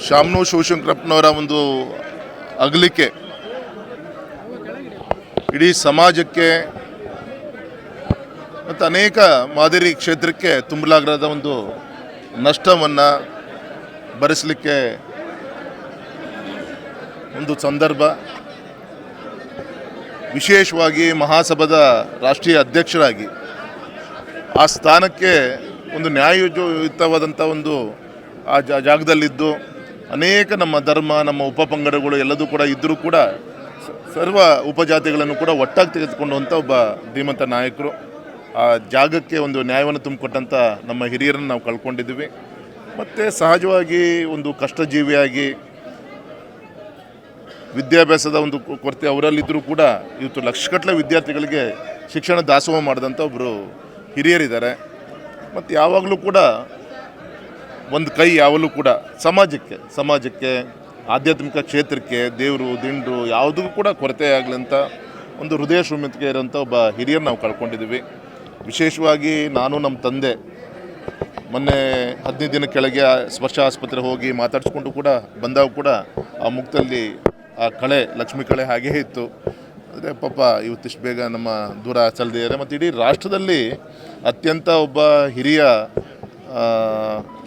ಶಾಮನೂರು ಶಿವಶಂಕರಪ್ಪನವರ ಒಂದು ಅಗಲಿಕೆ ಇಡೀ ಸಮಾಜಕ್ಕೆ ಮತ್ತು ಅನೇಕ ಮಾದರಿ ಕ್ಷೇತ್ರಕ್ಕೆ ತುಂಬಲಾಗದ ಒಂದು ನಷ್ಟವನ್ನು ಭರಿಸಲಿಕ್ಕೆ ಒಂದು ಸಂದರ್ಭ. ವಿಶೇಷವಾಗಿ ಮಹಾಸಭಾದ ರಾಷ್ಟ್ರೀಯ ಅಧ್ಯಕ್ಷರಾಗಿ ಆ ಸ್ಥಾನಕ್ಕೆ ಒಂದು ನ್ಯಾಯಯುತವಾದಂಥ ಒಂದು ಆ ಜಾಗದಲ್ಲಿದ್ದು ಅನೇಕ ನಮ್ಮ ಧರ್ಮ, ನಮ್ಮ ಉಪಪಂಗಡಗಳು ಎಲ್ಲದೂ ಕೂಡ ಇದ್ದರೂ ಕೂಡ ಸರ್ವ ಉಪಜಾತಿಗಳನ್ನು ಕೂಡ ಒಟ್ಟಾಗಿ ತೆಗೆದುಕೊಂಡಂಥ ಒಬ್ಬ ಧೀಮಂತ ನಾಯಕರು. ಆ ಜಾಗಕ್ಕೆ ಒಂದು ನ್ಯಾಯವನ್ನು ತುಂಬಿಕೊಟ್ಟಂಥ ನಮ್ಮ ಹಿರಿಯರನ್ನು ನಾವು ಕಳ್ಕೊಂಡಿದ್ದೀವಿ. ಮತ್ತು ಸಹಜವಾಗಿ ಒಂದು ಕಷ್ಟಜೀವಿಯಾಗಿ ವಿದ್ಯಾಭ್ಯಾಸದ ಒಂದು ಕೊರತೆ ಅವರಲ್ಲಿದ್ದರೂ ಕೂಡ ಇವತ್ತು ಲಕ್ಷಗಟ್ಟಲೆ ವಿದ್ಯಾರ್ಥಿಗಳಿಗೆ ಶಿಕ್ಷಣ ದಾಸೋಹ ಮಾಡಿದಂಥ ಒಬ್ಬರು ಹಿರಿಯರಿದ್ದಾರೆ. ಮತ್ತು ಯಾವಾಗಲೂ ಕೂಡ ಒಂದು ಕೈ ಯಾವಾಗಲೂ ಕೂಡ ಸಮಾಜಕ್ಕೆ ಆಧ್ಯಾತ್ಮಿಕ ಕ್ಷೇತ್ರಕ್ಕೆ ದೇವರು ದಿಂಡು ಯಾವುದಕ್ಕೂ ಕೂಡ ಕೊರತೆ ಆಗಲಿ ಅಂತ ಒಂದು ಹೃದಯ ಶ್ರೀಮಂತಿಕೆ ಇರೋಂಥ ಒಬ್ಬ ಹಿರಿಯರು ನಾವು ಕಳ್ಕೊಂಡಿದ್ದೀವಿ. ವಿಶೇಷವಾಗಿ ನಾನು ನಮ್ಮ ತಂದೆ ಮೊನ್ನೆ 15 ದಿನ ಕೆಳಗೆ ಸ್ಪರ್ಶ ಆಸ್ಪತ್ರೆ ಹೋಗಿ ಮಾತಾಡಿಸ್ಕೊಂಡು ಕೂಡ ಬಂದಾಗ ಕೂಡ ಆ ಮುಖದಲ್ಲಿ ಆ ಕಳೆ, ಲಕ್ಷ್ಮೀ ಕಳೆ ಹಾಗೇ ಇತ್ತು. ಆದರೆ ಪಾಪ ಇವತ್ತಿಷ್ಟು ಬೇಗ ನಮ್ಮ ದೂರ ಚಲದಿದ್ದಾರೆ. ಮತ್ತು ಇಡೀ ರಾಷ್ಟ್ರದಲ್ಲಿ ಅತ್ಯಂತ ಒಬ್ಬ ಹಿರಿಯ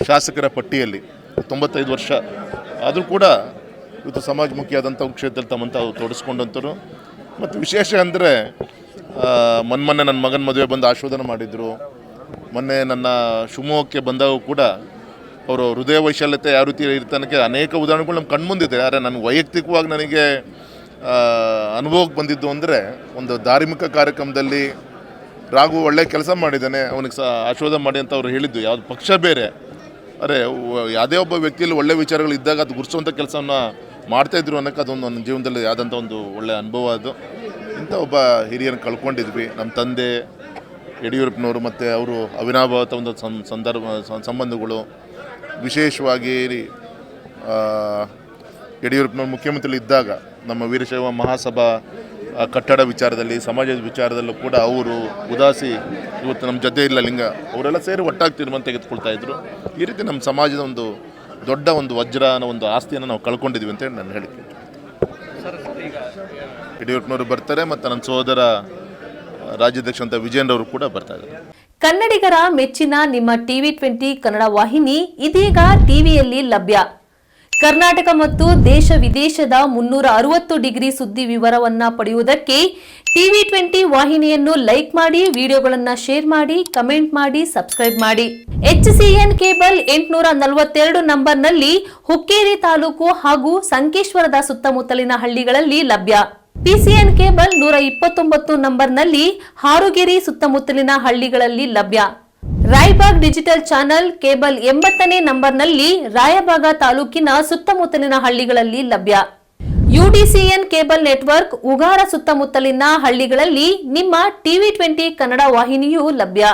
ಶಾಸಕರ ಪಟ್ಟಿಯಲ್ಲಿ 95 ವರ್ಷ ಆದರೂ ಕೂಡ ಇವತ್ತು ಸಮಾಜಮುಖಿಯಾದಂಥ ಕ್ಷೇತ್ರದಲ್ಲಿ ತಮ್ಮಂತ ತೋರಿಸ್ಕೊಂಡಂಥವ್ರು. ಮತ್ತು ವಿಶೇಷ ಅಂದರೆ ಮೊನ್ನೆ ನನ್ನ ಮಗನ ಮದುವೆ ಬಂದು ಆಶೀರ್ವಾದ ಮಾಡಿದರು. ಮೊನ್ನೆ ನನ್ನ ಶಿವಮೊಗ್ಗಕ್ಕೆ ಬಂದಾಗ ಕೂಡ ಅವರು ಹೃದಯ ವೈಶಾಲ್ಯತೆ ಯಾವ ರೀತಿ ಇರ್ತಾನಕ್ಕೆ ಅನೇಕ ಉದಾಹರಣೆಗಳು ನಮ್ಮ ಕಣ್ಮುಂದಿದೆ. ಆದರೆ ನನಗೆ ವೈಯಕ್ತಿಕವಾಗಿ ನನಗೆ ಅನುಭವಕ್ಕೆ ಬಂದಿದ್ದು ಅಂದರೆ ಒಂದು ಧಾರ್ಮಿಕ ಕಾರ್ಯಕ್ರಮದಲ್ಲಿ ರಾಘು ಒಳ್ಳೆ ಕೆಲಸ ಮಾಡಿದ್ದಾನೆ, ಅವನಿಗೆ ಆಶೀರ್ವಾದ ಮಾಡಿ ಅಂತ ಅವ್ರು ಹೇಳಿದ್ದು. ಯಾವುದು ಪಕ್ಷ ಬೇರೆ, ಅರೆ ಯಾವುದೇ ಒಬ್ಬ ವ್ಯಕ್ತಿಯಲ್ಲಿ ಒಳ್ಳೆ ವಿಚಾರಗಳು ಇದ್ದಾಗ ಅದು ಗುರುಸುವಂಥ ಕೆಲಸವನ್ನು ಮಾಡ್ತಾಯಿದ್ರು ಅನ್ನೋಕ್ಕೆ ಅದೊಂದು ನನ್ನ ಜೀವನದಲ್ಲಿ ಆದಂಥ ಒಂದು ಒಳ್ಳೆಯ ಅನುಭವ ಅದು. ಇಂಥ ಒಬ್ಬ ಹಿರಿಯರನ್ನು ಕಳ್ಕೊಂಡಿದ್ವಿ. ನಮ್ಮ ತಂದೆ ಯಡಿಯೂರಪ್ಪನವರು ಮತ್ತು ಅವರು ಅವಿನಾಭಾವ ಒಂದು ಸಂಬಂಧಗಳು. ವಿಶೇಷವಾಗಿ ಯಡಿಯೂರಪ್ಪನವರು ಮುಖ್ಯಮಂತ್ರಿ ಇದ್ದಾಗ ನಮ್ಮ ವೀರಶೈವ ಮಹಾಸಭಾ ಕಟ್ಟಡ ವಿಚಾರದಲ್ಲಿ, ಸಮಾಜದ ವಿಚಾರದಲ್ಲೂ ಕೂಡ ಅವರು ಉದಾಸಿ ಇವತ್ತು ನಮ್ಮ ಜೊತೆ ಇಲ್ಲ ಲಿಂಗ ಅವರೆಲ್ಲ ಸೇರಿ ಒಟ್ಟಾಗಿ ತೀರ್ಮಾನ ತೆಗೆದುಕೊಳ್ತಾ ಇದ್ರು. ಈ ರೀತಿ ನಮ್ಮ ಸಮಾಜದ ಒಂದು ದೊಡ್ಡ ಒಂದು ವಜ್ರ ಅನ್ನೋ ಒಂದು ಆಸ್ತಿಯನ್ನು ನಾವು ಕಳ್ಕೊಂಡಿದ್ದೀವಿ ಅಂತೇಳಿ ನಾನು ಹೇಳಿಕೆ. ಯಡಿಯೂರಪ್ಪನವರು ಬರ್ತಾರೆ ಮತ್ತು ನನ್ನ ಸಹೋದರ ರಾಜ್ಯಾಧ್ಯಕ್ಷ ಅಂತ ವಿಜಯನವರು ಕೂಡ ಬರ್ತಾ ಇದ್ದಾರೆ. ಕನ್ನಡಿಗರ ಮೆಚ್ಚಿನ ನಿಮ್ಮ TV20 ಕನ್ನಡ ವಾಹಿನಿ ಇದೀಗ ಟಿವಿಯಲ್ಲಿ ಲಭ್ಯ. ಕರ್ನಾಟಕ ಮತ್ತು ದೇಶ ವಿದೇಶದ 360 ಡಿಗ್ರಿ ಸುದ್ದಿ ವಿವರವನ್ನ ಪಡೆಯುವುದಕ್ಕೆ TV20 ವಾಹಿನಿಯನ್ನು ಲೈಕ್ ಮಾಡಿ, ವಿಡಿಯೋಗಳನ್ನು ಶೇರ್ ಮಾಡಿ, ಕಮೆಂಟ್ ಮಾಡಿ, ಸಬ್ಸ್ಕ್ರೈಬ್ ಮಾಡಿ. HCN ಕೇಬಲ್ 842 ನಂಬರ್ನಲ್ಲಿ ಹುಕ್ಕೇರಿ ತಾಲೂಕು ಹಾಗೂ ಸಂಕೇಶ್ವರದ ಸುತ್ತಮುತ್ತಲಿನ ಹಳ್ಳಿಗಳಲ್ಲಿ ಲಭ್ಯ. PCN ಕೇಬಲ್ 129 ನಂಬರ್ನಲ್ಲಿ ಹಾರುಗೆರೆ ಸುತ್ತಮುತ್ತಲಿನ ಹಳ್ಳಿಗಳಲ್ಲಿ ಲಭ್ಯ. ರಾಯಬಾಗ್ ಡಿಜಿಟಲ್ ಚಾನೆಲ್ ಕೇಬಲ್ 80ನೇ ನಂಬರ್ನಲ್ಲಿ ರಾಯಬಾಗ ತಾಲೂಕಿನ ಸುತ್ತಮುತ್ತಲಿನ ಹಳ್ಳಿಗಳಲ್ಲಿ ಲಭ್ಯ. UDCN ಕೇಬಲ್ ನೆಟ್ವರ್ಕ್ ಉಗಾರ ಸುತ್ತಮುತ್ತಲಿನ ಹಳ್ಳಿಗಳಲ್ಲಿ ನಿಮ್ಮ TV20 ಕನ್ನಡ ವಾಹಿನಿಯೂ ಲಭ್ಯ.